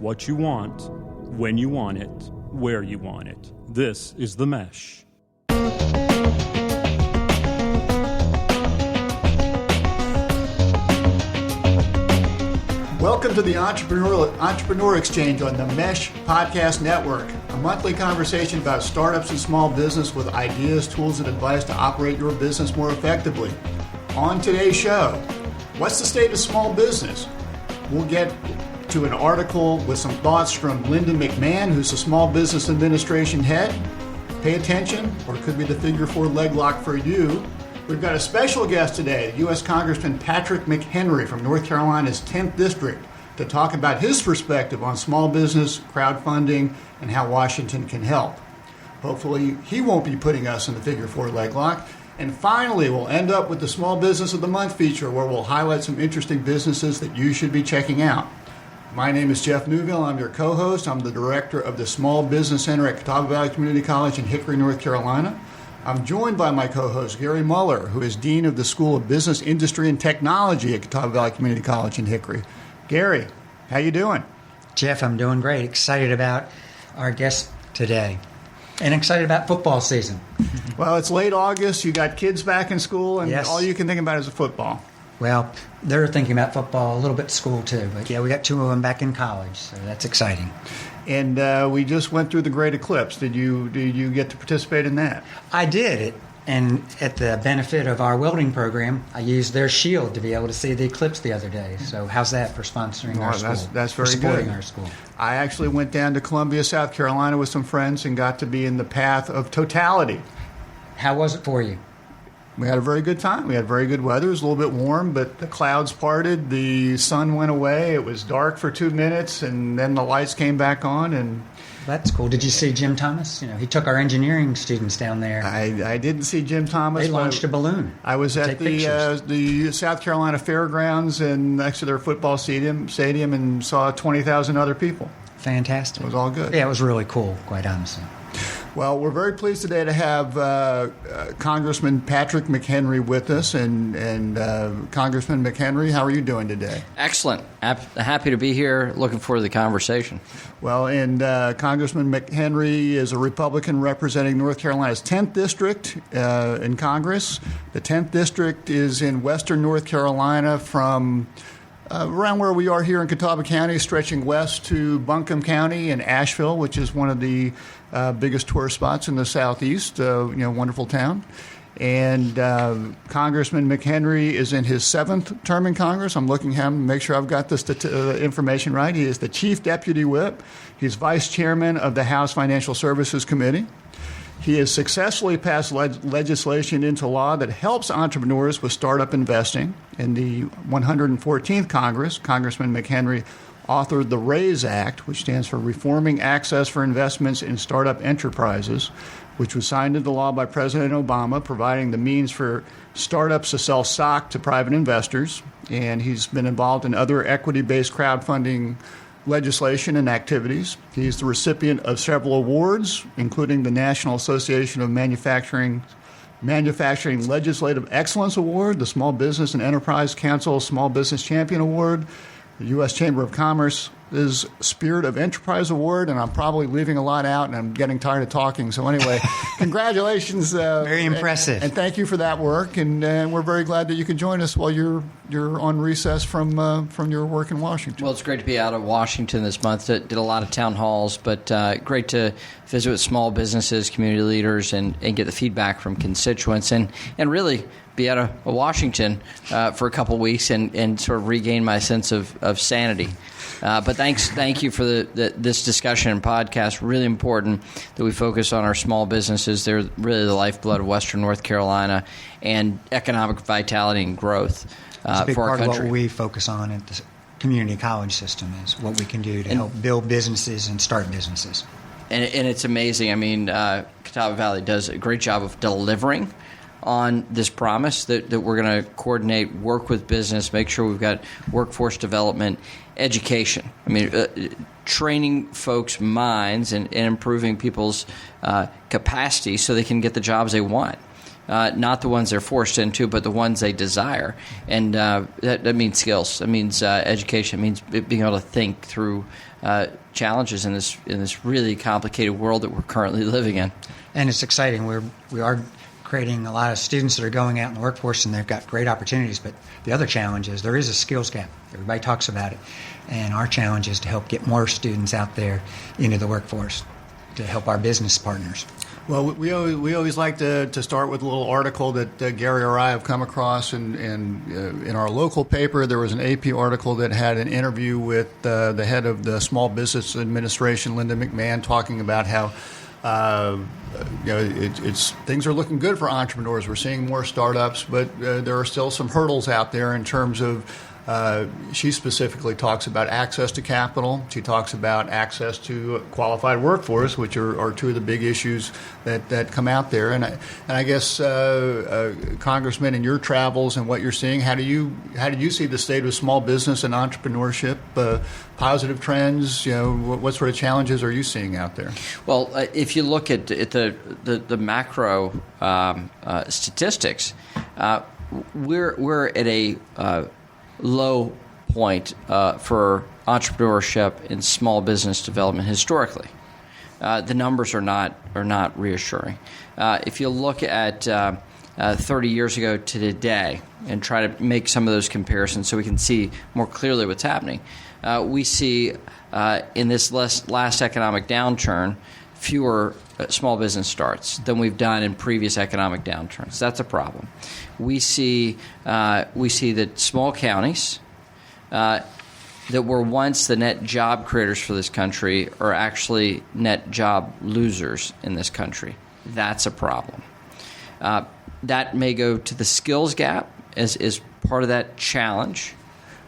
what you want, when you want it, where you want it. This is The Mesh. Welcome to the Entrepreneur Exchange on the Mesh Podcast Network, a monthly conversation about startups and small business with ideas, tools, and advice to operate your business more effectively. On today's show, what's the state of small business? We'll get to an article with some thoughts from Linda McMahon, who's the Small Business Administration head. Pay attention, or it could be the figure four leg lock for you. We've got a special guest today, US Congressman Patrick McHenry from North Carolina's 10th District, to talk about his perspective on small business, crowdfunding, and how Washington can help. Hopefully, he won't be putting us in the figure four leg lock. And finally, we'll end up with the Small Business of the Month feature, where we'll highlight some interesting businesses that you should be checking out. My name is Jeff Neuville. I'm your co-host. I'm the director of the Small Business Center at Catawba Valley Community College in Hickory, North Carolina. I'm joined by my co-host, Gary Muller, who is Dean of the School of Business, Industry, and Technology at Catawba Valley Community College in Hickory. Gary, how you doing? Jeff, I'm doing great. Excited about our guest today. And excited about football season. Well, it's late August. You got kids back in school, and yes. All you can think about is football. Well, they're thinking about football a little bit at school, too. But, yeah, we got two of them back in college, so that's exciting. And we just went through the Great Eclipse. Did you get to participate in that? I did. And at the benefit of our welding program, I used their shield to be able to see the eclipse the other day. So how's that for sponsoring our school? That's very supporting good. Our school. I actually went down to Columbia, South Carolina with some friends and got to be in the path of totality. How was it for you? We had a very good time. We had very good weather. It was a little bit warm, but the clouds parted. The sun went away. It was dark for 2 minutes, and then the lights came back on. And that's cool. Did you see Jim Thomas? He took our engineering students down there. I didn't see Jim Thomas. They launched a balloon. I was at the South Carolina Fairgrounds and next to their football stadium and saw 20,000 other people. Fantastic. It was all good. Yeah, it was really cool, quite honestly. Well, we're very pleased today to have Congressman Patrick McHenry with us. And Congressman McHenry, how are you doing today? Excellent. Happy to be here. Looking forward to the conversation. Well, and Congressman McHenry is a Republican representing North Carolina's 10th District in Congress. The 10th District is in western North Carolina from around where we are here in Catawba County, stretching west to Buncombe County and Asheville, which is one of the biggest tourist spots in the southeast. Wonderful town. And Congressman McHenry is in his 7th term in Congress. I'm looking at him to make sure I've got this information right. He is the Chief Deputy Whip. He's Vice Chairman of the House Financial Services Committee. He has successfully passed legislation into law that helps entrepreneurs with startup investing. In the 114th Congress, Congressman McHenry authored the RAISE Act, which stands for Reforming Access for Investments in Startup Enterprises, which was signed into law by President Obama, providing the means for startups to sell stock to private investors. And he's been involved in other equity-based crowdfunding legislation and activities. He's the recipient of several awards, including the National Association of Manufacturing Legislative Excellence Award, the Small Business and Enterprise Council Small Business Champion Award, the U.S. Chamber of Commerce's Spirit of Enterprise Award, and I'm probably leaving a lot out, and I'm getting tired of talking. So anyway, congratulations. Very impressive. And thank you for that work, and we're very glad that you could join us while you're on recess from your work in Washington. Well, it's great to be out of Washington this month. Did a lot of town halls, but great to visit with small businesses, community leaders, and get the feedback from constituents, and really be out of Washington for a couple weeks and sort of regain my sense of sanity. But thank you for this discussion and podcast. Really important that we focus on our small businesses. They're really the lifeblood of Western North Carolina and economic vitality and growth for our country. It's a big part of what we focus on at the community college system is what we can do to help build businesses and start businesses. And it's amazing. I mean, Catawba Valley does a great job of delivering on this promise that we're going to coordinate, work with business, make sure we've got workforce development, education. I mean, training folks' minds and improving people's capacity so they can get the jobs they want. not the ones they're forced into, but the ones they desire. And that means skills. That means education. It means being able to think through challenges in this really complicated world that we're currently living in. And it's exciting. We are creating a lot of students that are going out in the workforce, and they've got great opportunities. But the other challenge is there is a skills gap. Everybody talks about it. And our challenge is to help get more students out there into the workforce to help our business partners. Well, we always like to start with a little article that Gary or I have come across, and in our local paper there was an AP article that had an interview with the head of the Small Business Administration, Linda McMahon, talking about how it's things are looking good for entrepreneurs. We're seeing more startups, but there are still some hurdles out there in terms of. She specifically talks about access to capital. She talks about access to qualified workforce, which are two of the big issues that come out there. And I guess, Congressman, in your travels and what you're seeing, how do you see the state of small business and entrepreneurship? Positive trends. What sort of challenges are you seeing out there? Well, if you look at the macro statistics, we're at a low point for entrepreneurship and small business development historically. The numbers are not reassuring. If you look at 30 years ago to today and try to make some of those comparisons so we can see more clearly what's happening, we see in this last economic downturn fewer small business starts than we've done in previous economic downturns. That's a problem. We see that small counties that were once the net job creators for this country are actually net job losers in this country. That's a problem. That may go to the skills gap as part of that challenge.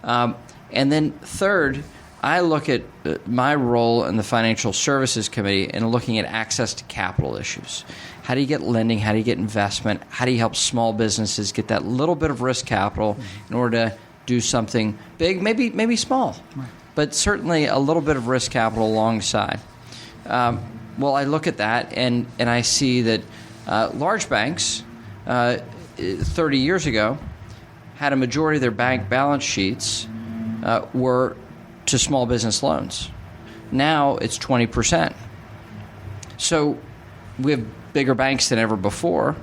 And then third, I look at my role in the Financial Services Committee and looking at access to capital issues. How do you get lending? How do you get investment? How do you help small businesses get that little bit of risk capital in order to do something big, maybe small, but certainly a little bit of risk capital alongside? Well, I look at that and I see that large banks 30 years ago had a majority of their bank balance sheets were to small business loans. Now it's 20%. So we have bigger banks than ever before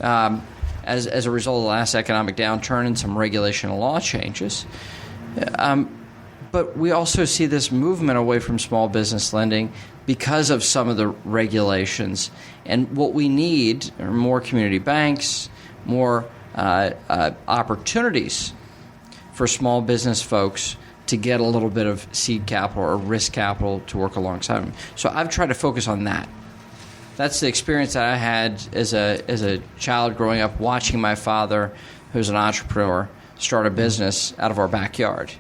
as a result of the last economic downturn and some regulation and law changes. But we also see this movement away from small business lending because of some of the regulations. And what we need are more community banks, more opportunities for small business folks to get a little bit of seed capital or risk capital to work alongside them. So I've tried to focus on that. That's the experience that I had as a child growing up, watching my father, who's an entrepreneur, start a business out of our backyard.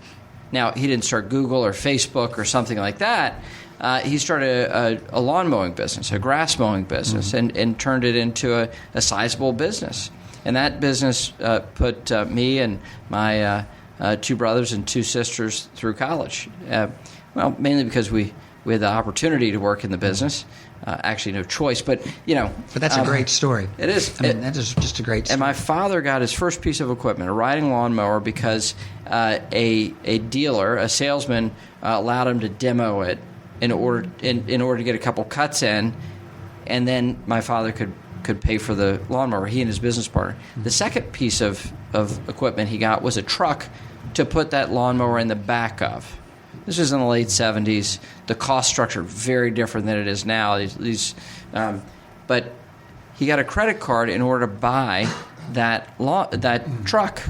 Now, he didn't start Google or Facebook or something like that. He started a lawn mowing business, a grass mowing business, and turned it into a sizable business. And that business put me and my two brothers and two sisters through college. Well, mainly because we had the opportunity to work in the business. Actually, no choice, but But that's a great story. It is. That is just a great story. And my father got his first piece of equipment, a riding lawnmower, because a dealer, a salesman, allowed him to demo it in order to get a couple cuts in, and then my father could pay for the lawnmower, he and his business partner. The second piece of equipment he got was a truck to put that lawnmower in the back of. This was in the late 70s. The cost structure very different than it is now. But he got a credit card in order to buy that truck.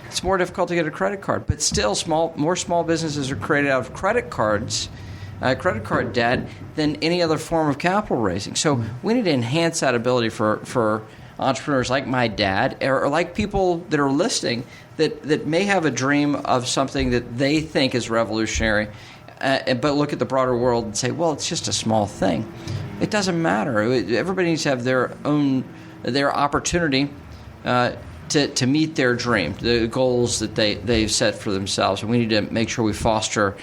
It's more difficult to get a credit card, but still, more small businesses are created out of credit card debt than any other form of capital raising. So we need to enhance that ability for entrepreneurs like my dad, or like people that are listening that may have a dream of something that they think is revolutionary, but look at the broader world and say, well, it's just a small thing. It doesn't matter. Everybody needs to have their opportunity to meet their dream, the goals that they've set for themselves. And we need to make sure we foster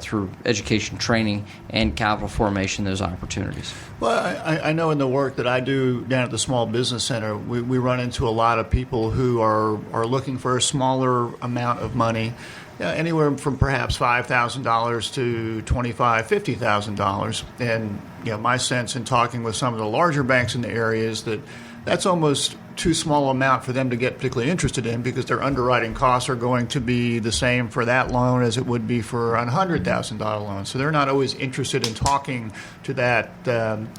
through education, training, and capital formation those opportunities. Well, I know in the work that I do down at the Small Business Center, we run into a lot of people who are looking for a smaller amount of money, anywhere from perhaps $5,000 to $25,000, $50,000. And my sense in talking with some of the larger banks in the area is that that's almost too small amount for them to get particularly interested in, because their underwriting costs are going to be the same for that loan as it would be for a $100,000 loan. So they're not always interested in talking to that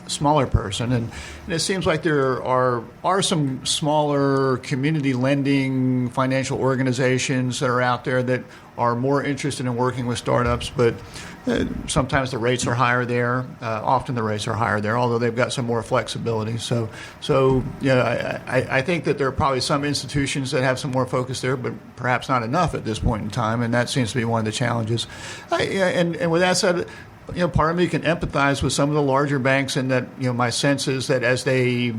smaller person. And it seems like there are some smaller community lending financial organizations that are out there that are more interested in working with startups, but sometimes the rates are higher there. Often the rates are higher there, although they've got some more flexibility. So I think that there are probably some institutions that have some more focus there, but perhaps not enough at this point in time, and that seems to be one of the challenges. And with that said, part of me can empathize with some of the larger banks, and that my sense is that as they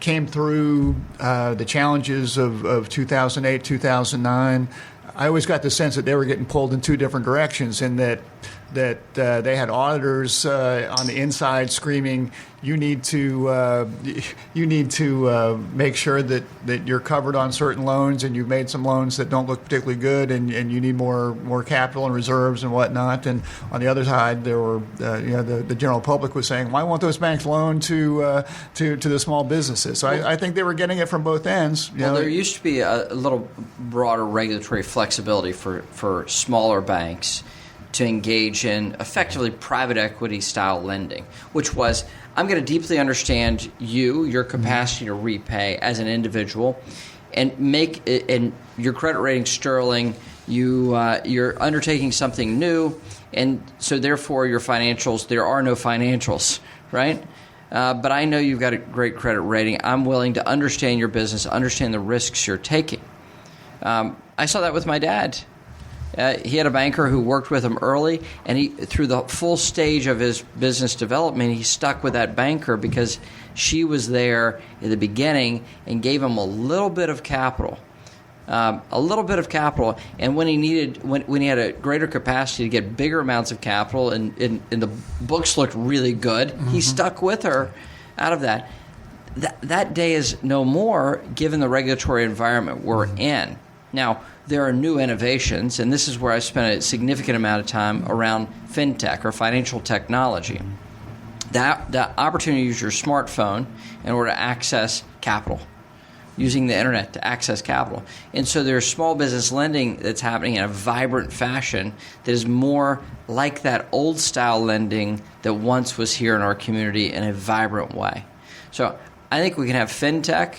came through the challenges of 2008, 2009, I always got the sense that they were getting pulled in two different directions, and that they had auditors on the inside screaming, "You need to make sure that you're covered on certain loans, and you've made some loans that don't look particularly good, and you need more capital and reserves and whatnot." And on the other side, there were the general public was saying, "Why won't those banks loan to the small businesses?" So I think they were getting it from both ends. Well, there used to be a little broader regulatory flexibility for smaller banks to engage in effectively private equity style lending, which was, I'm going to deeply understand your capacity to repay as an individual, and make it, and your credit rating sterling. You're undertaking something new, and so therefore your financials, there are no financials, right? But I know you've got a great credit rating. I'm willing to understand your business, understand the risks you're taking. I saw that with my dad. He had a banker who worked with him early, and through the full stage of his business development, he stuck with that banker because she was there at the beginning and gave him a little bit of capital. And when he had a greater capacity to get bigger amounts of capital, and the books looked really good, he stuck with her out of that. That day is no more, given the regulatory environment we're in. Now, there are new innovations, and this is where I spent a significant amount of time around fintech or financial technology. The opportunity to use your smartphone in order to access capital, using the internet to access capital. And so there's small business lending that's happening in a vibrant fashion that is more like that old style lending that once was here in our community in a vibrant way. So I think we can have fintech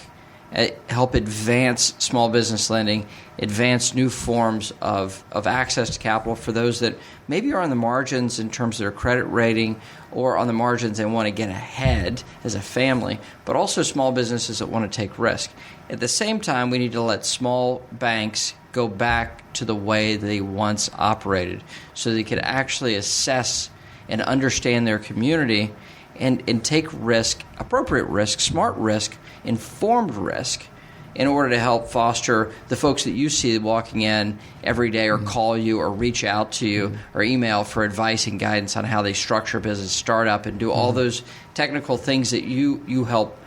help advance small business lending, advance new forms of access to capital for those that maybe are on the margins in terms of their credit rating, or on the margins and want to get ahead as a family, but also small businesses that want to take risk. At the same time, we need to let small banks go back to the way they once operated, so they could actually assess and understand their community and take risk, appropriate risk, smart risk, informed risk, in order to help foster the folks that you see walking in every day, or call you, or reach out to you, or email for advice and guidance on how they structure business, start up, and do all those technical things that you help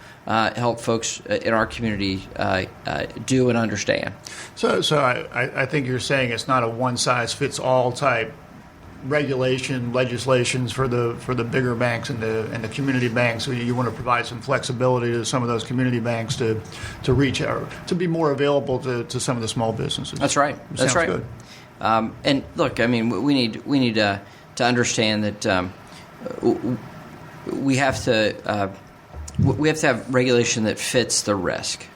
folks in our community do and understand. So I think you're saying it's not a one-size-fits-all type legislations for the bigger banks and the community banks. So you want to provide some flexibility to some of those community banks to reach out, to be more available to some of the small businesses. That's right. That's right. Good. And look, I mean, we need to understand that we have to have regulation that fits the risk,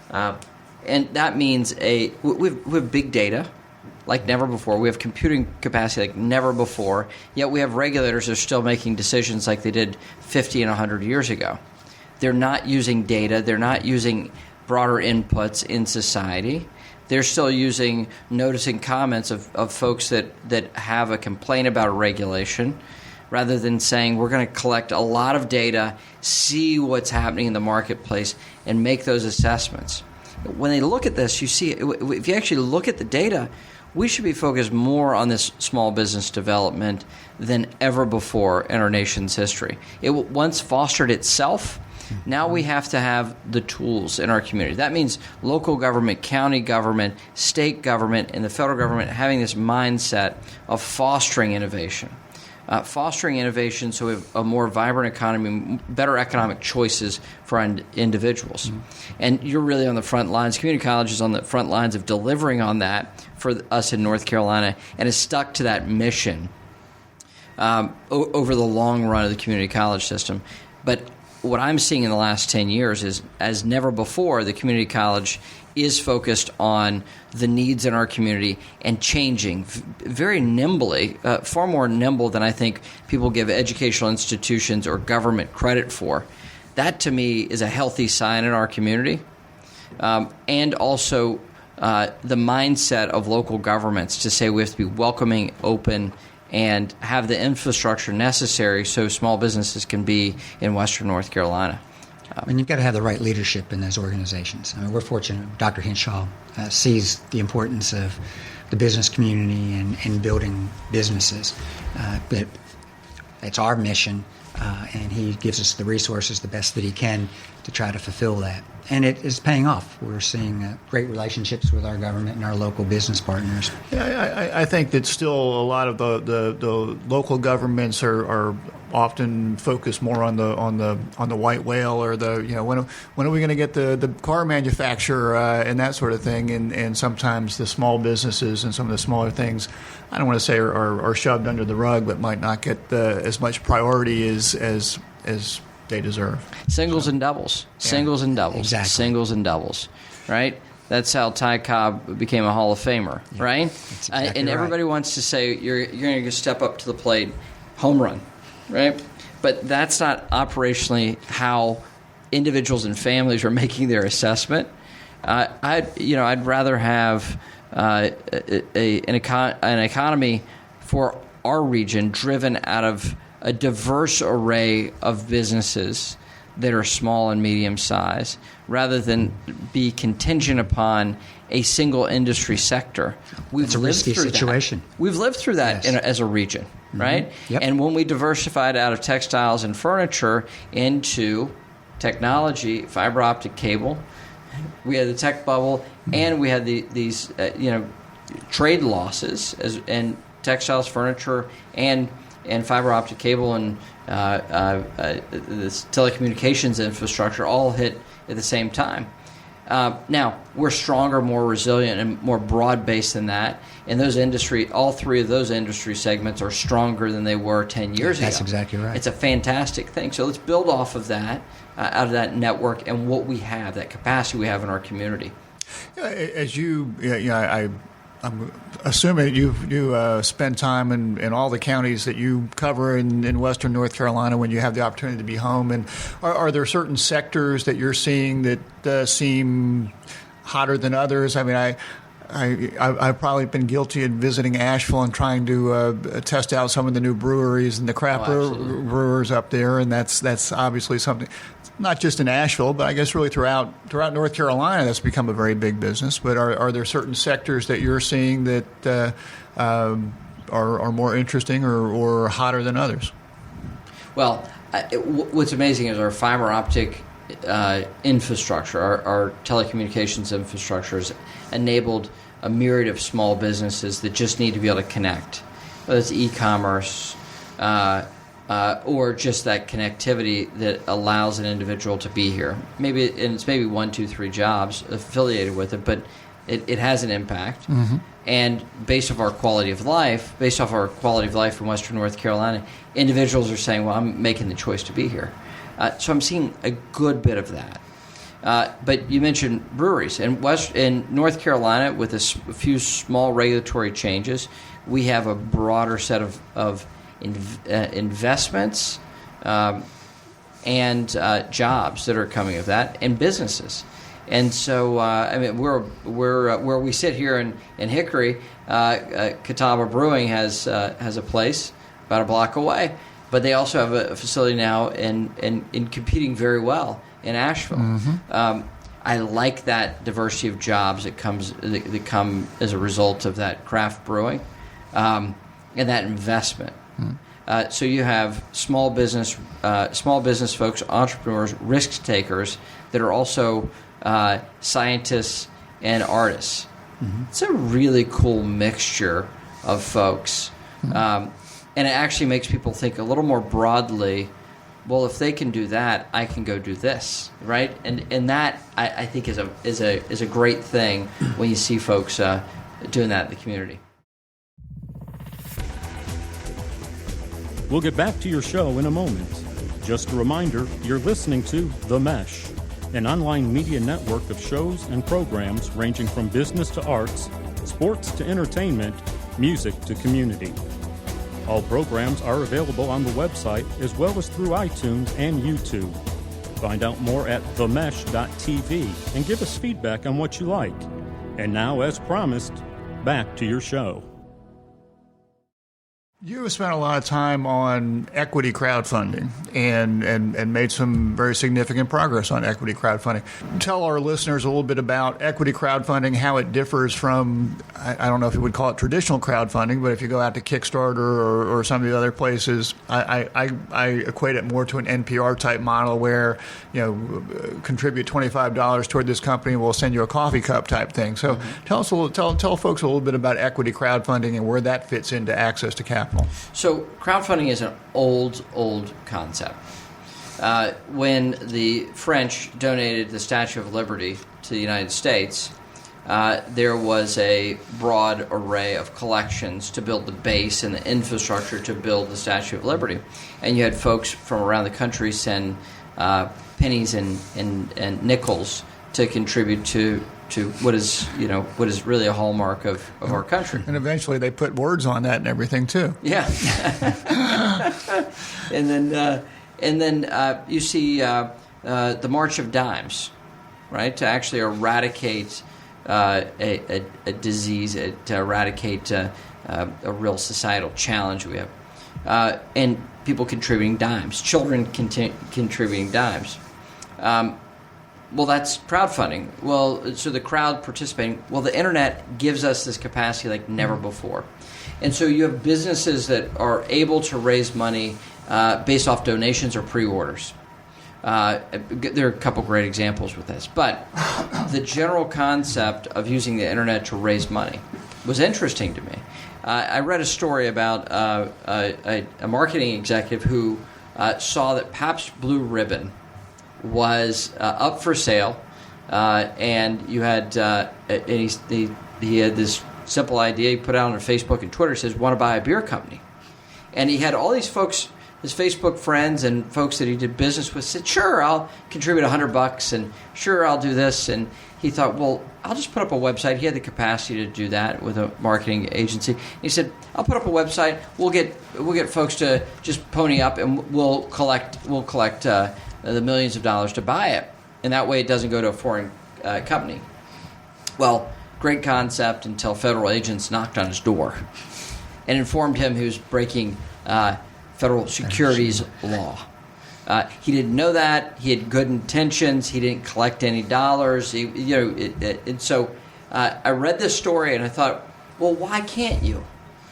and that means we have big data like never before. We have computing capacity like never before, yet we have regulators that are still making decisions like they did 50 and 100 years ago. They're not using data. They're not using broader inputs in society. They're still using notice and comments of folks that have a complaint about a regulation, rather than saying we're going to collect a lot of data, see what's happening in the marketplace, and make those assessments. when they look at this, you see, if you actually look at the data, we should be focused more on this small business development than ever before in our nation's history. It once fostered itself. Now we have to have the tools in our community. That means local government, county government, state government, and the federal government having this mindset of fostering innovation. Fostering innovation so we have a more vibrant economy, better economic choices for individuals. And you're really on the front lines. Community college is on the front lines of delivering on that for us in North Carolina and is stuck to that mission over the long run of the community college system. But what I'm seeing in the last 10 years is, as never before, the community college is focused on the needs in our community and changing very nimbly, far more nimble than I think people give educational institutions or government credit for. That, to me, is a healthy sign in our community. And also the mindset of local governments to say we have to be welcoming, open, and have the infrastructure necessary so small businesses can be in Western North Carolina. And you've got to have the right leadership in those organizations. I mean, we're fortunate. Dr. Henshaw sees the importance of the business community and building businesses. But it's our mission, and he gives us the resources the best that he can to try to fulfill that. And it is paying off. We're seeing great relationships with our government and our local business partners. Yeah, I think that still a lot of the local governments are often focused more on the white whale or when are we going to get the car manufacturer and that sort of thing, and sometimes the small businesses and some of the smaller things, I don't want to say are shoved under the rug, but might not get as much priority as they deserve. Singles and doubles. Exactly. Singles and doubles, right? That's how Ty Cobb became a Hall of Famer, right? Exactly and everybody wants to say you're going to step up to the plate, home run, right? But that's not operationally how individuals and families are making their assessment. I'd rather have an economy for our region driven out of a diverse array of businesses that are small and medium size, rather than be contingent upon a single industry sector. It's a risky situation. We've lived through that as a region, right? Yep. And when we diversified out of textiles and furniture into technology, fiber optic cable, we had the tech bubble, and we had these trade losses and textiles, furniture, and fiber optic cable and this telecommunications infrastructure all hit at the same time. Now, we're stronger, more resilient, and more broad-based than that. And all three of those industry segments are stronger than they were 10 years ago. That's exactly right. It's a fantastic thing. So let's build off of that, out of that network and what we have, that capacity we have in our community. As I'm assuming you spend time in all the counties that you cover in Western North Carolina when you have the opportunity to be home. And are there certain sectors that you're seeing that seem hotter than others? I mean, I've probably been guilty of visiting Asheville and trying to test out some of the new breweries and the craft brewers up there, and that's obviously something. Not just in Asheville, but I guess really throughout North Carolina, that's become a very big business. But are there certain sectors that you're seeing that are more interesting or hotter than others? Well, what's amazing is our fiber optic infrastructure, our telecommunications infrastructure has enabled a myriad of small businesses that just need to be able to connect, whether it's e-commerce, or just that connectivity that allows an individual to be here. It's maybe 1, 2, 3 jobs affiliated with it, but it has an impact. Mm-hmm. And based off our quality of life in Western North Carolina, individuals are saying, well, I'm making the choice to be here. So I'm seeing a good bit of that. But you mentioned breweries. In North Carolina, with a few small regulatory changes, we have a broader set of investments and jobs that are coming of that, and businesses. And so, we're where we sit here in Hickory. Catawba Brewing has a place about a block away, but they also have a facility now in competing very well in Asheville. Mm-hmm. I like that diversity of jobs that come as a result of that craft brewing and that investment. So you have small business folks, entrepreneurs, risk takers that are also scientists and artists. It's a really cool mixture of folks, and it actually makes people think a little more broadly. Well, if they can do that, I can go do this, right? And that I think is a great thing when you see folks doing that in the community. We'll get back to your show in a moment. Just a reminder, you're listening to The Mesh, an online media network of shows and programs ranging from business to arts, sports to entertainment, music to community. All programs are available on the website as well as through iTunes and YouTube. Find out more at themesh.tv and give us feedback on what you like. And now, as promised, back to your show. You have spent a lot of time on equity crowdfunding and made some very significant progress on equity crowdfunding. Tell our listeners a little bit about equity crowdfunding, how it differs from, I don't know if you would call it traditional crowdfunding, but if you go out to Kickstarter or some of the other places, I equate it more to an NPR type model where, contribute $25 toward this company, we'll send you a coffee cup type thing. So tell folks a little bit about equity crowdfunding and where that fits into access to capital. So crowdfunding is an old concept. When the French donated the Statue of Liberty to the United States, there was a broad array of collections to build the base and the infrastructure to build the Statue of Liberty. And you had folks from around the country send pennies and nickels to contribute to what is really a hallmark of our country. And eventually they put words on that and everything too. Yeah. and then you see the March of Dimes, right? To actually eradicate a disease, to eradicate a real societal challenge we have, and people contributing dimes, children contributing dimes. Well, that's crowdfunding. Well, so the crowd participating. Well, the internet gives us this capacity like never before. And so you have businesses that are able to raise money based off donations or pre-orders. There are a couple great examples with this. But the general concept of using the internet to raise money was interesting to me. I read a story about a marketing executive who saw that Pabst Blue Ribbon was up for sale, and you had and he had this simple idea he put out on Facebook and Twitter. Says, "Want to buy a beer company?" And he had all these folks, his Facebook friends and folks that he did business with, said, "Sure, I'll contribute $100, and sure, I'll do this." And he thought, "Well, I'll just put up a website." He had the capacity to do that with a marketing agency. He said, "I'll put up a website. We'll get folks to just pony up, and we'll collect the millions of dollars to buy it, and that way it doesn't go to a foreign company." Well, great concept until federal agents knocked on his door and informed him he was breaking federal securities law. He didn't know that. He had good intentions. He didn't collect any dollars. And so I read this story and I thought, well, why can't you?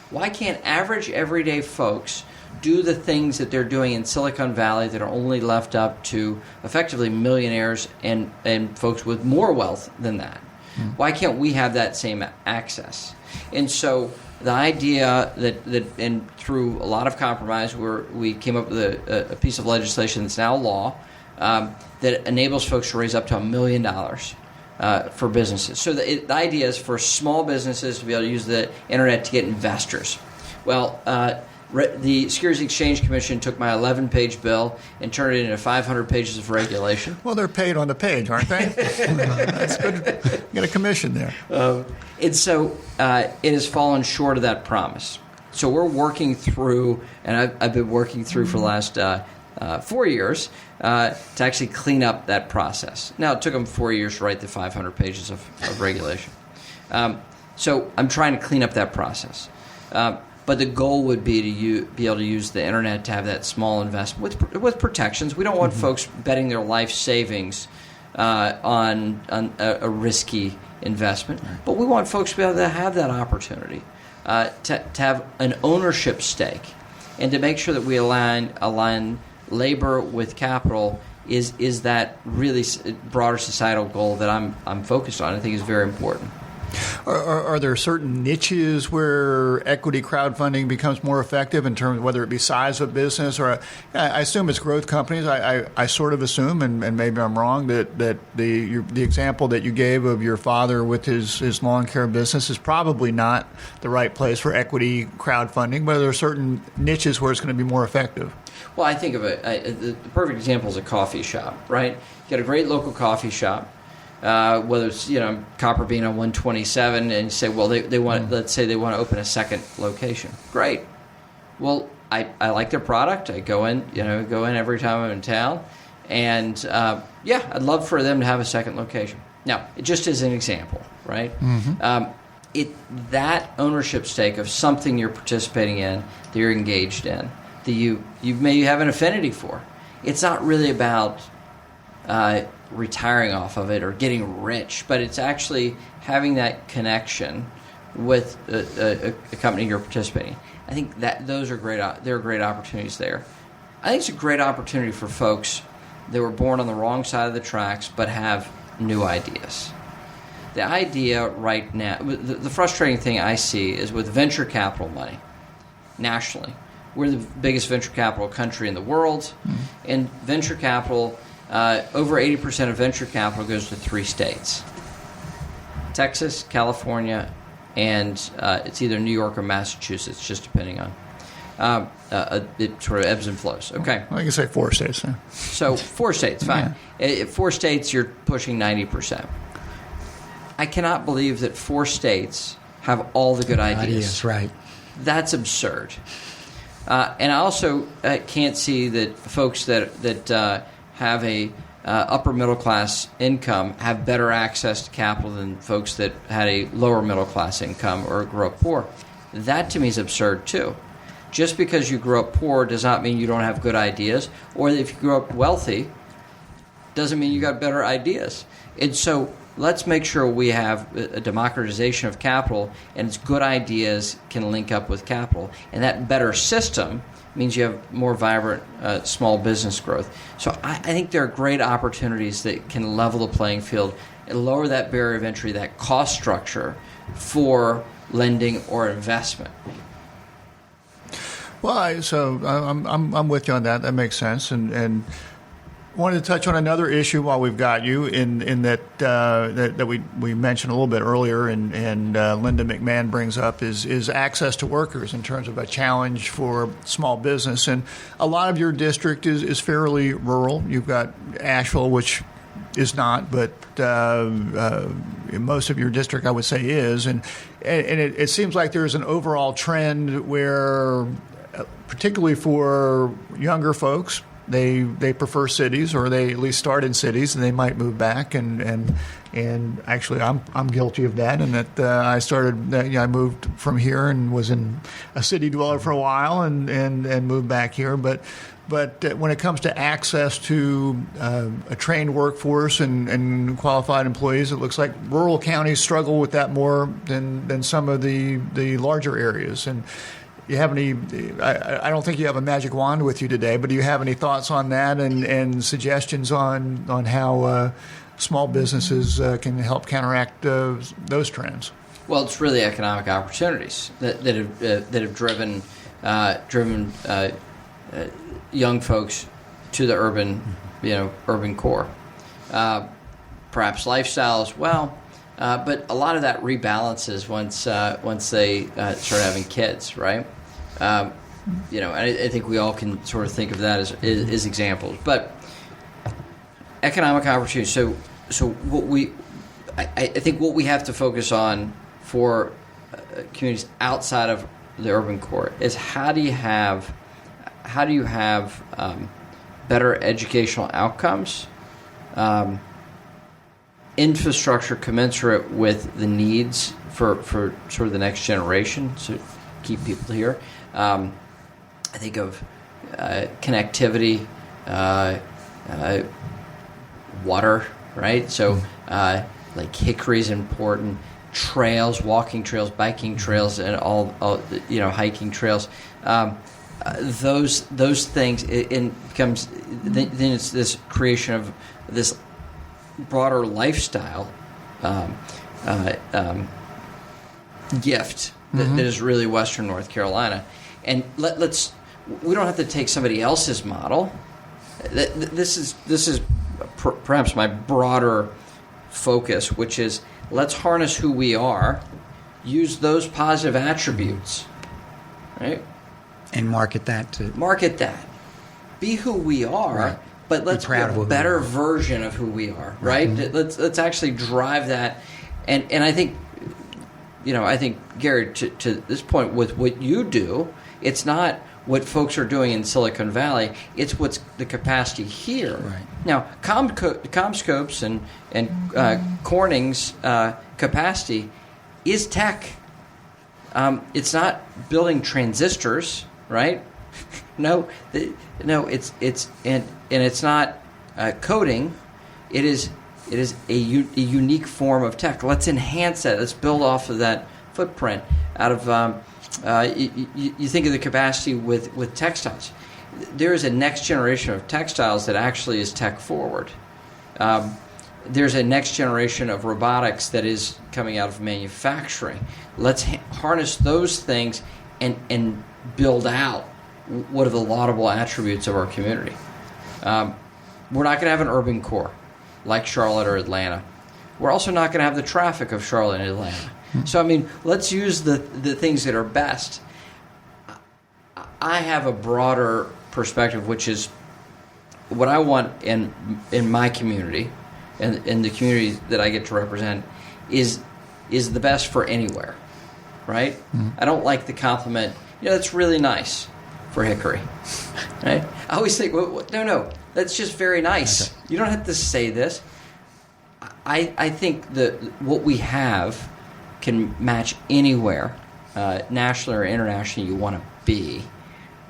Why can't average, everyday folks do the things that they're doing in Silicon Valley that are only left up to effectively millionaires and folks with more wealth than that? Why can't we have that same access? And so the idea that and through a lot of compromise, we came up with a piece of legislation that's now law that enables folks to raise up to $1 million for businesses. So the idea is for small businesses to be able to use the internet to get investors. Well, the Securities and Exchange Commission took my 11-page bill and turned it into 500 pages of regulation. Well, they're paid on the page, aren't they? That's good. You get a commission there. And so it has fallen short of that promise. So we're working through, and I've been working through for the last 4 years to actually clean up that process. Now, it took them 4 years to write the 500 pages of regulation. So I'm trying to clean up that process. But the goal would be to be able to use the internet to have that small investment with protections. We don't want folks betting their life savings on a risky investment. But we want folks to be able to have that opportunity, to have an ownership stake, and to make sure that we align labor with capital is that really broader societal goal that I'm focused on. I think is very important. Are there certain niches where equity crowdfunding becomes more effective in terms of whether it be size of business or I assume it's growth companies. I sort of assume, and maybe I'm wrong, that the example that you gave of your father with his lawn care business is probably not the right place for equity crowdfunding, but there are certain niches where it's going to be more effective. Well, I think of the perfect example is a coffee shop, right? You got a great local coffee shop. Whether it's Copper Bean on 127, and you say, well, they want, let's say they want to open a second location. Great. Well, I like their product. I go in every time I'm in town, and I'd love for them to have a second location. Now, just as an example, right? Mm-hmm. That ownership stake of something you're participating in, that you're engaged in, that you may have an affinity for. It's not really about retiring off of it or getting rich, but it's actually having that connection with a company you're participating in. I think that those are great. There are great opportunities there. I think it's a great opportunity for folks that were born on the wrong side of the tracks but have new ideas. The idea right now, the frustrating thing I see is with venture capital money nationally. We're the biggest venture capital country in the world, and venture capital. Over 80% of venture capital goes to 3 states: Texas, California, and it's either New York or Massachusetts, just depending on it sort of ebbs and flows. Okay, well, you can say 4 states. Yeah. So 4 states, fine. Yeah. 4 states, you're pushing 90%. I cannot believe that 4 states have all the good ideas. Right. That's absurd. And I also can't see that folks that have a upper middle class income have better access to capital than folks that had a lower middle class income or grew up poor. That to me is absurd too. Just because you grew up poor does not mean you don't have good ideas, or if you grew up wealthy doesn't mean you got better ideas. And so let's make sure we have a democratization of capital, and its good ideas can link up with capital. And that better system means you have more vibrant small business growth. So I think there are great opportunities that can level the playing field and lower that barrier of entry, that cost structure for lending or investment. Well, I'm with you on that. That makes sense, and wanted to touch on another issue while we've got you in that we mentioned a little bit earlier, and Linda McMahon brings up is access to workers in terms of a challenge for small business. And a lot of your district is fairly rural. You've got Asheville, which is not, but most of your district, I would say, is. And it seems like there's an overall trend where, particularly for younger folks, they prefer cities, or they at least start in cities, and they might move back. And actually, I'm guilty of that. And that I started, I moved from here and was in a city dweller for a while, and moved back here. But when it comes to access to a trained workforce and qualified employees, it looks like rural counties struggle with that more than some of the larger areas. And you have any? I don't think you have a magic wand with you today, but do you have any thoughts on that and suggestions on how small businesses can help counteract those trends? Well, it's really economic opportunities that have driven young folks to the urban core. Perhaps lifestyle as well, but a lot of that rebalances once they start having kids, right? And I think we all can sort of think of that as examples. But economic opportunities. So I think what we have to focus on for communities outside of the urban core is how do you have better educational outcomes, infrastructure commensurate with the needs for sort of the next generation, so keep people here. I think of connectivity, water, right? So like Hickory's important, trails, walking trails, biking trails, and all hiking trails. Those things, it becomes then it's this creation of this broader lifestyle gift that is really Western North Carolina. And we don't have to take somebody else's model. This is perhaps my broader focus, which is let's harness who we are, use those positive attributes, right? And market that. Be who we are, right. But let's be a better version of who we are, right? Let's actually drive that. And I think, Gary, to this point, with what you do, it's not what folks are doing in Silicon Valley. It's what's the capacity here. Right. Now, CommScope's and Corning's capacity is tech. It's not building transistors, right? No, it's not coding. It is a unique form of tech. Let's enhance that. Let's build off of that footprint. Out of you think of the capacity with textiles. There is a next generation of textiles that actually is tech forward. There's a next generation of robotics that is coming out of manufacturing. Let's harness those things and build out what are the laudable attributes of our community. We're not going to have an urban core like Charlotte or Atlanta. We're also not going to have the traffic of Charlotte and Atlanta. So, let's use the things that are best. I have a broader perspective, which is what I want in my community and in the community that I get to represent is the best for anywhere, right? Mm-hmm. I don't like the compliment, that's really nice for Hickory, right? I always think, no, that's just very nice. Okay. You don't have to say this. I think that what we have can match anywhere, nationally or internationally, you want to be.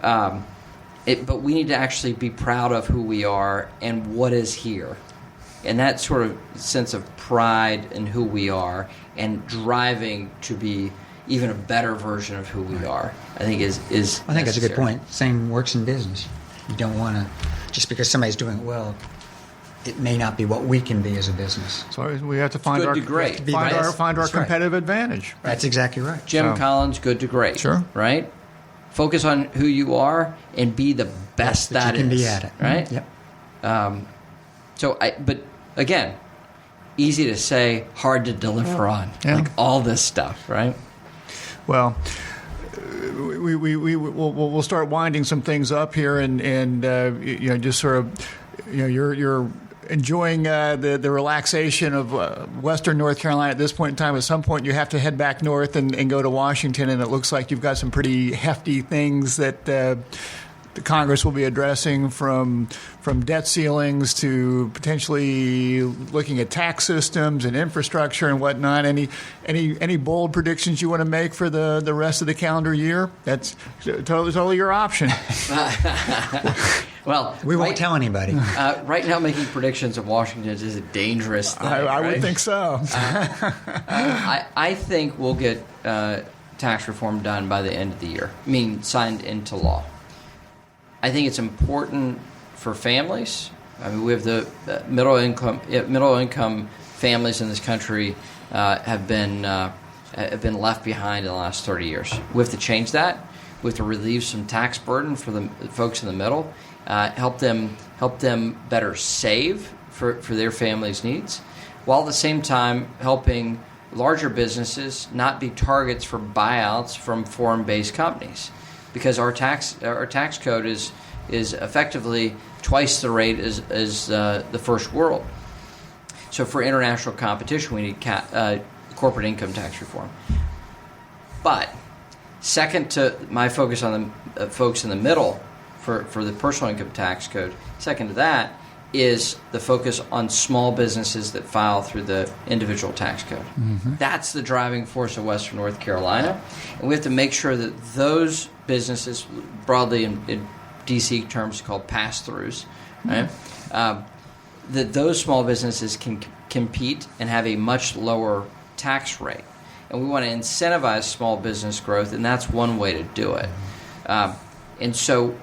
But we need to actually be proud of who we are and what is here. And that sort of sense of pride in who we are and driving to be even a better version of who we are, I think is I think that's a good point. Same works in business. You don't want to, just because somebody's doing it well, it may not be what we can be as a business. So we have to find our competitive advantage. Right? That's exactly right. Jim Collins, good to great. Sure. Right? Focus on who you are and be the best that you can is. Be at it. Right? Yep. But again, easy to say, hard to deliver on. Yeah. Like all this stuff, right? Well, we'll start winding some things up here, and just sort of, you're enjoying the relaxation of Western North Carolina at this point in time. At some point, you have to head back north and go to Washington, and it looks like you've got some pretty hefty things that the Congress will be addressing, from debt ceilings to potentially looking at tax systems and infrastructure and whatnot. Any bold predictions you want to make for the rest of the calendar year? That's totally your option. Well, we won't tell anybody. Right now, making predictions of Washington is a dangerous thing. I would think so. I think we'll get tax reform done by the end of the year. Signed into law. I think it's important for families. We have the middle income families in this country have been left behind in the last 30 years. We have to change that. We have to relieve some tax burden for the folks in the middle. Help them better save for their family's needs, while at the same time helping larger businesses not be targets for buyouts from foreign-based companies, because our tax code is effectively twice the rate as the first world. So for international competition, we need corporate income tax reform. But second to my focus on the folks in the middle for the personal income tax code, second to that is the focus on small businesses that file through the individual tax code. Mm-hmm. That's the driving force of Western North Carolina. And we have to make sure that those businesses, broadly in DC terms called pass-throughs, right? that those small businesses can compete and have a much lower tax rate. And we want to incentivize small business growth, and that's one way to do it. And so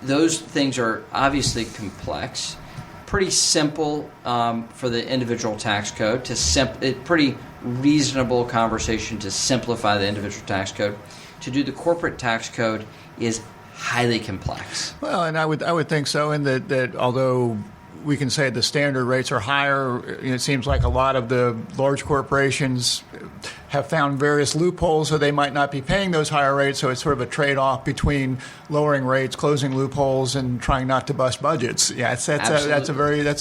those things are obviously complex, pretty simple for the individual tax code, pretty reasonable conversation to simplify the individual tax code. To do the corporate tax code is highly complex. Well, and I would think so, in that although we can say the standard rates are higher, it seems like a lot of the large corporations have found various loopholes, so they might not be paying those higher rates. So it's sort of a trade-off between lowering rates, closing loopholes, and trying not to bust budgets. Yeah, that's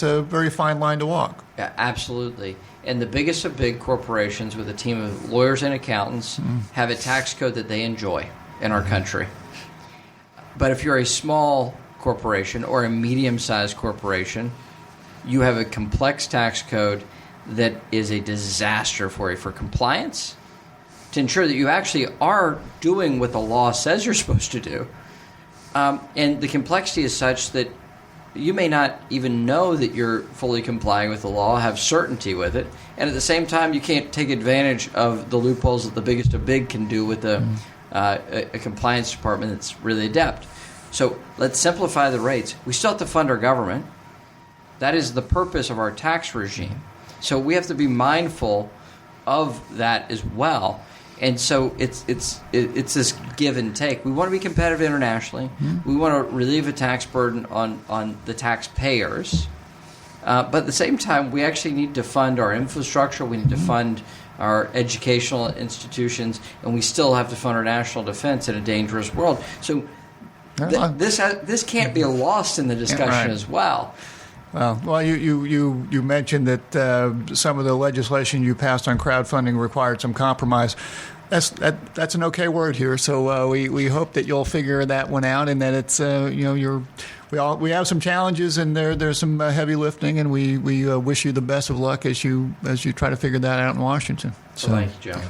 a very fine line to walk. Yeah, absolutely. And the biggest of big corporations with a team of lawyers and accountants have a tax code that they enjoy in our country. But if you're a small corporation or a medium-sized corporation, you have a complex tax code that is a disaster for you for compliance, to ensure that you actually are doing what the law says you're supposed to do. And the complexity is such that you may not even know that you're fully complying with the law, have certainty with it, and at the same time you can't take advantage of the loopholes that the biggest of big can do with a compliance department that's really adept. So let's simplify the rates. We still have to fund our government. That is the purpose of our tax regime. So we have to be mindful of that as well. And so it's this give and take. We want to be competitive internationally. We want to relieve a tax burden on the taxpayers. But at the same time, we actually need to fund our infrastructure. We need to fund our educational institutions. And we still have to fund our national defense in a dangerous world. So this can't be lost in the discussion as well. Well, you mentioned that some of the legislation you passed on crowdfunding required some compromise. That's an okay word here. So we hope that you'll figure that one out, and that it's we have some challenges, and there's some heavy lifting, and we wish you the best of luck as you try to figure that out in Washington. So thank you, Joe.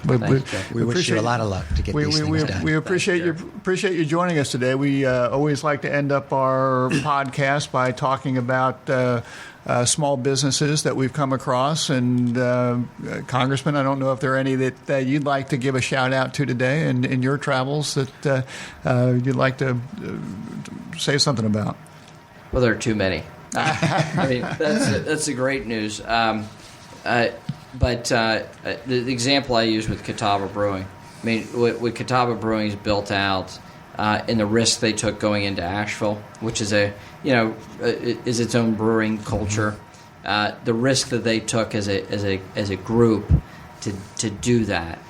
We wish you a lot of luck to get these things done. We appreciate you joining us today. We always like to end up our podcast by talking about small businesses that we've come across. And Congressman, I don't know if there are any that you'd like to give a shout out to today in your travels that you'd like to say something about. Well, there are too many. I mean, that's the great news. But the example I use with Catawba Brewing, I mean, what Catawba Brewing is built out, and the risk they took going into Asheville, which is is its own brewing culture, the risk that they took as a group to do that.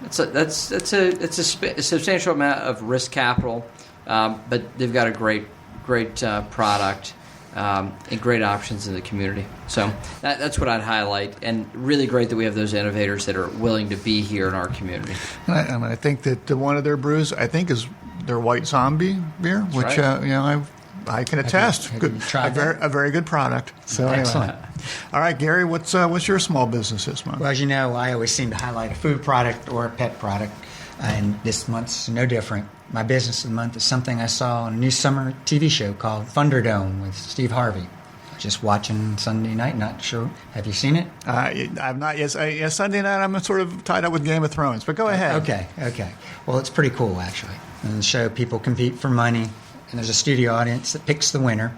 It's a substantial amount of risk capital, but they've got a great product. And great options in the community. So that's what I'd highlight, and really great that we have those innovators that are willing to be here in our community. And I think that one of their brews, is their White Zombie beer, which right. I can attest. Have you tried that? A very good product. So excellent. Anyway. All right, Gary, what's your small business this month? Well, as you know, I always seem to highlight a food product or a pet product, and this month's no different. My business of the month is something I saw on a new summer TV show called Thunderdome with Steve Harvey. Just watching Sunday night, not sure. Have you seen it? I've not yet. Sunday night I'm sort of tied up with Game of Thrones, but go ahead. Okay. Well, it's pretty cool, actually. In the show, people compete for money, and there's a studio audience that picks the winner,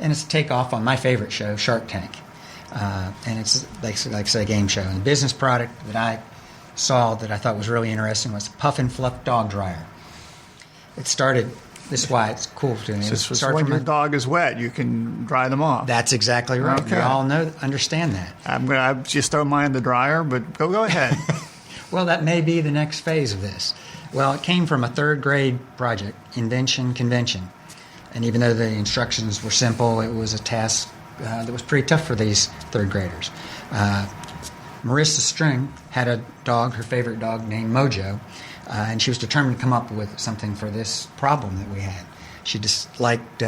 and it's a takeoff on my favorite show, Shark Tank. And it's, like I say, a game show. And the business product that I saw that I thought was really interesting was Puff and Fluff Dog Dryer. It started, this is why it's cool to me. So when your dog is wet, you can dry them off. That's exactly right. Okay. You all understand that. I just throw mine in the dryer, but go ahead. Well, that may be the next phase of this. Well, it came from a third grade project, Invention Convention. And even though the instructions were simple, it was a task that was pretty tough for these third graders. Marissa String had a dog, her favorite dog, named Mojo. And she was determined to come up with something for this problem that we had. She just liked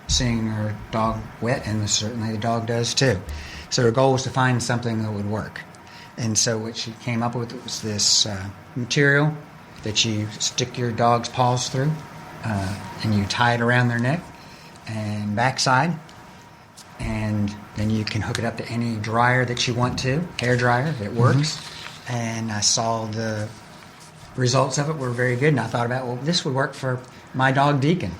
seeing her dog wet, and certainly the dog does too. So her goal was to find something that would work. And so what she came up with was this material that you stick your dog's paws through, and you tie it around their neck and backside, and then you can hook it up to any dryer that you want to, hair dryer, it works. And I saw the results of it were very good, and I thought about, well, this would work for my dog Deacon.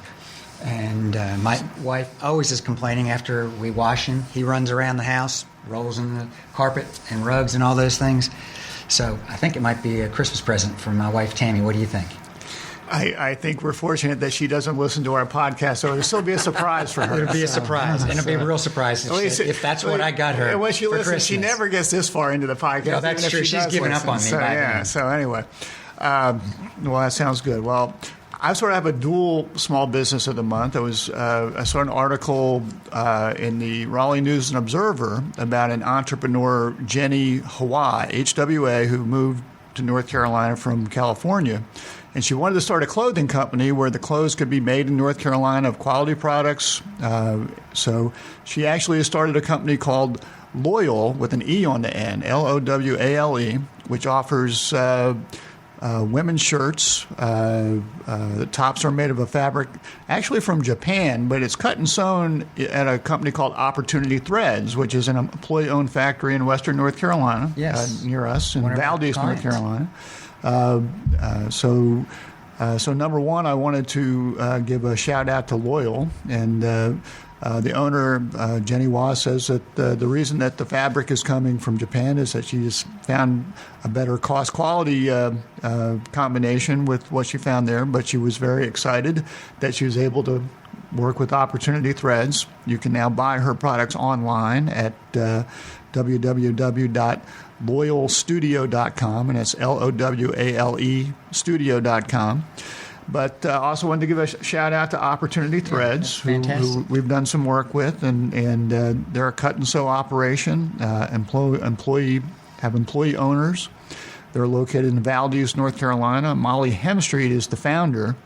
And my wife always is complaining after we wash him. He runs around the house, rolls in the carpet and rugs and all those things. So I think it might be a Christmas present for my wife Tammy. What do you think? I think we're fortunate that she doesn't listen to our podcast, so it'll still be a surprise for her. It'll be a surprise, and it'll be a real surprise if that's what I got her. And when she listens, Christmas. she never gets this far into the podcast. Yeah, that's true. She's given up on me. So, yeah. So anyway, well, that sounds good. Well, I sort of have a dual small business of the month. I saw an article in the Raleigh News and Observer about an entrepreneur, Jenny Hawa, HWA, who moved to North Carolina from California. And she wanted to start a clothing company where the clothes could be made in North Carolina of quality products. So she actually started a company called Loyal, with an E on the end, Lowale, which offers women's shirts. The tops are made of a fabric actually from Japan, but it's cut and sewn at a company called Opportunity Threads, which is an employee-owned factory in western North Carolina, near us in Valdez, North Carolina. So number one, I wanted to give a shout out to Loyal, and the owner, Jenny Wah, says that the reason that the fabric is coming from Japan is that she just found a better cost-quality combination with what she found there, but she was very excited that she was able to work with Opportunity Threads. You can now buy her products online at www.loyalstudio.com, and it's Lowale studio.com. But also wanted to give a shout out to Opportunity Threads, who we've done some work with, and they're a cut and sew operation. Employee owners. They're located in Valdez, North Carolina. Molly Hemstreet is the founder,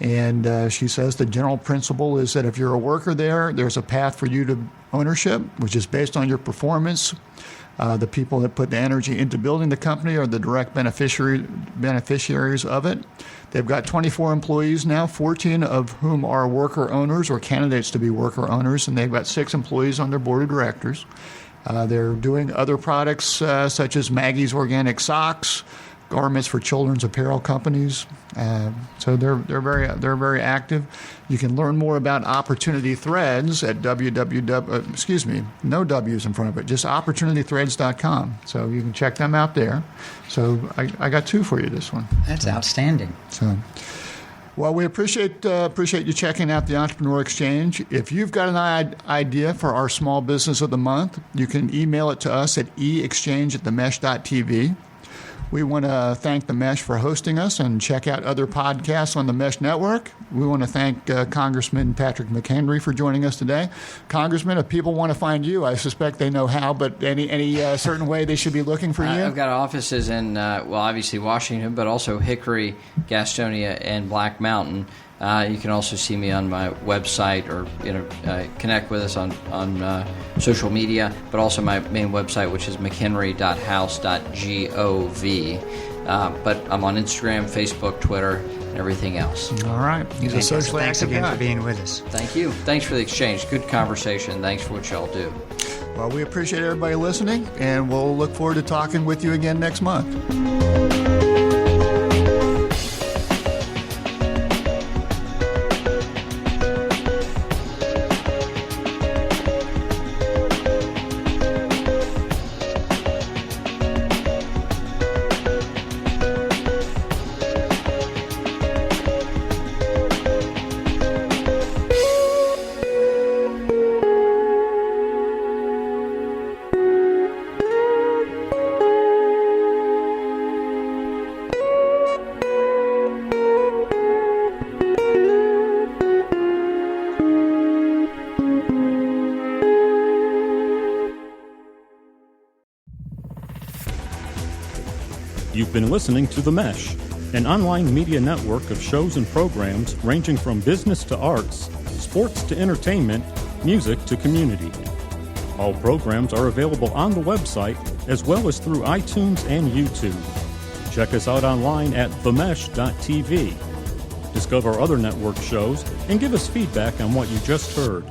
and she says the general principle is that if you're a worker there, there's a path for you to ownership, which is based on your performance. The people that put the energy into building the company are the direct beneficiaries of it. They've got 24 employees now, 14 of whom are worker owners or candidates to be worker owners, and they've got 6 employees on their board of directors. They're doing other products such as Maggie's Organic Socks, garments for children's apparel companies. So they're very active. You can learn more about Opportunity Threads at no W's in front of it, just opportunitythreads.com. So you can check them out there. So I got 2 for you this one. That's outstanding. So, well, we appreciate you checking out the Entrepreneur Exchange. If you've got an idea for our small business of the month, you can email it to us at exchange@themesh.tv. We want to thank The Mesh for hosting us, and check out other podcasts on the Mesh Network. We want to thank Congressman Patrick McHenry for joining us today. Congressman, if people want to find you, I suspect they know how, but any certain way they should be looking for you? I've got offices in, obviously Washington, but also Hickory, Gastonia, and Black Mountain. You can also see me on my website, or connect with us on social media, but also my main website, which is mchenry.house.gov. But I'm on Instagram, Facebook, Twitter, and everything else. All right. He's a socially active guy. Thanks again for being with us. Thank you. Thanks for the exchange. Good conversation. Thanks for what y'all do. Well, we appreciate everybody listening, and we'll look forward to talking with you again next month. You've been listening to The Mesh, an online media network of shows and programs ranging from business to arts, sports to entertainment, music to community. All programs are available on the website as well as through iTunes and YouTube. Check us out online at themesh.tv. Discover other network shows and give us feedback on what you just heard.